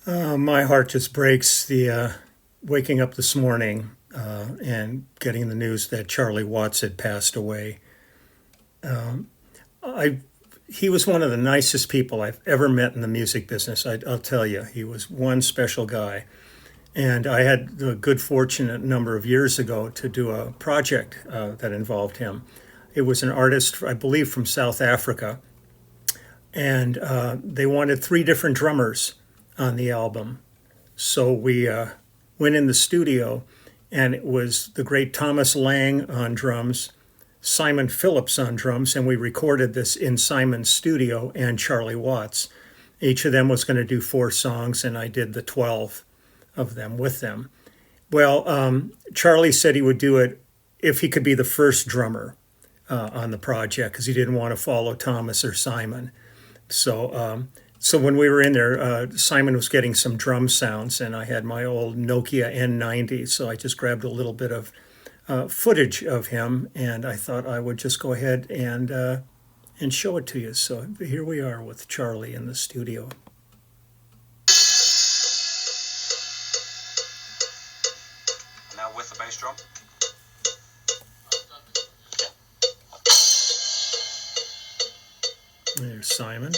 My heart just breaks the waking up this morning and getting the news that Charlie Watts had passed away. I He was one of the nicest people I've ever met in the music business. I'll tell you, he was one special guy. And I had the good fortune a number of years ago to do a project that involved him. It was an artist, I believe, from South Africa, and they wanted three different drummers on the album. So we went in the studio, and it was the great Thomas Lang on drums, Simon Phillips on drums, and we recorded this in Simon's studio and Charlie Watts. Each of them was going to do four songs, and I did the 12 of them with them. Well, Charlie said he would do it if he could be the first drummer on the project because he didn't want to follow Thomas or Simon. So when we were in there, Simon was getting some drum sounds, and I had my old Nokia N90. So I just grabbed a little bit of footage of him, and I thought I would just go ahead and show it to you. So here we are with Charlie in the studio. Now with the bass drum. There's Simon.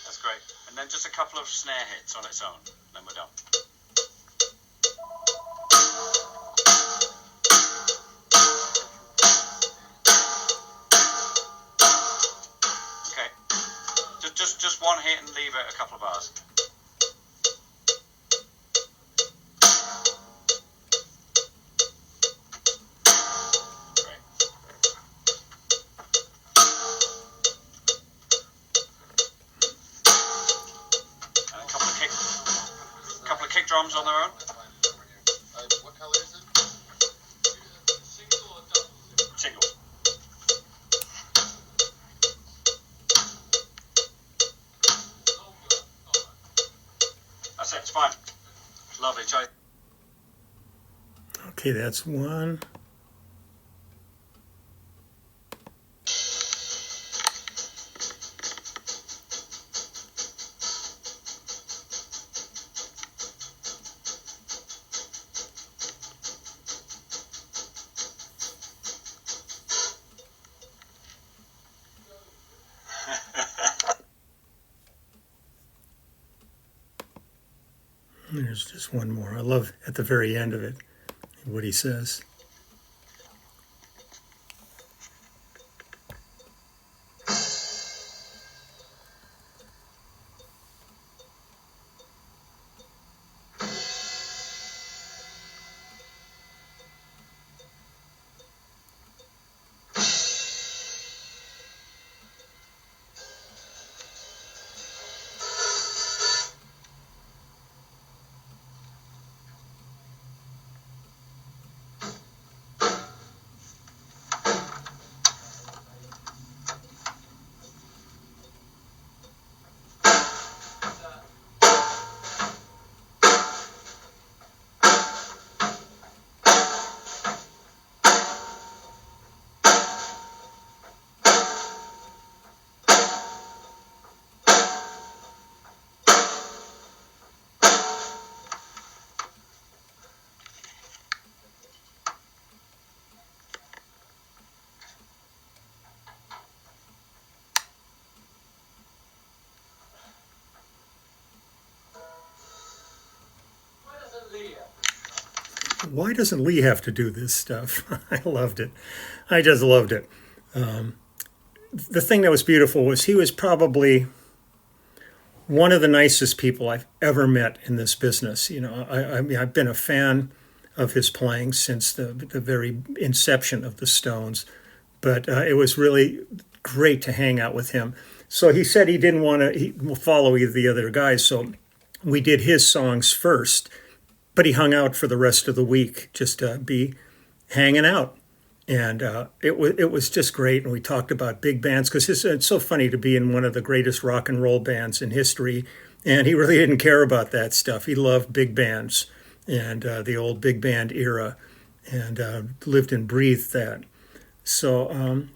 That's great. And then just a couple of snare hits on its own. Then we're done. Okay. Just one hit and leave it a couple of bars. Great. And a couple of kick drums on their own. What color is it? Single or double? Single. That's it. It's fine. It's lovely. Charlie. Okay, that's one. There's just one more. I love at the very end of it what he says. Why doesn't Lee have to do this stuff? I loved it. I just loved it. The thing that was beautiful was he was probably one of the nicest people I've ever met in this business. You know, I mean, I've been a fan of his playing since the very inception of the Stones, but it was really great to hang out with him. So he said he didn't want to follow either of the other guys, so we did his songs first, but he hung out for the rest of the week just to be hanging out. And it was just great. And we talked about big bands because it's so funny to be in one of the greatest rock and roll bands in history And he really didn't care about that stuff. He loved big bands and the old big band era, and lived and breathed that. So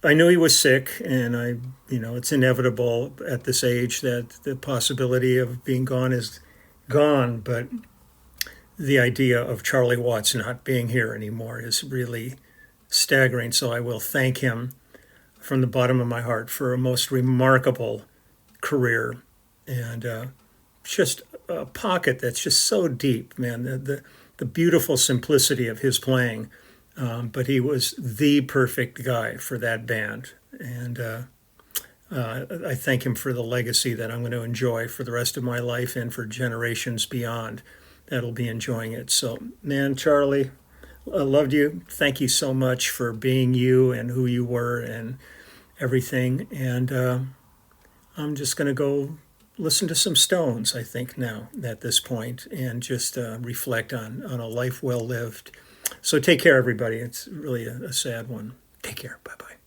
I knew he was sick, and it's inevitable at this age that the possibility of being gone is gone. But the idea of Charlie Watts not being here anymore is really staggering. So I will thank him from the bottom of my heart for a most remarkable career, and just a pocket that's just so deep, man. The beautiful simplicity of his playing, but he was the perfect guy for that band, and I thank him for the legacy that I'm going to enjoy for the rest of my life and for generations beyond that'll be enjoying it. So, man, Charlie, I loved you. Thank you so much for being you and who you were and everything. And I'm just going to go listen to some Stones, I think, now at this point, and just reflect on a life well lived. So take care, everybody. It's really a sad one. Take care. Bye bye.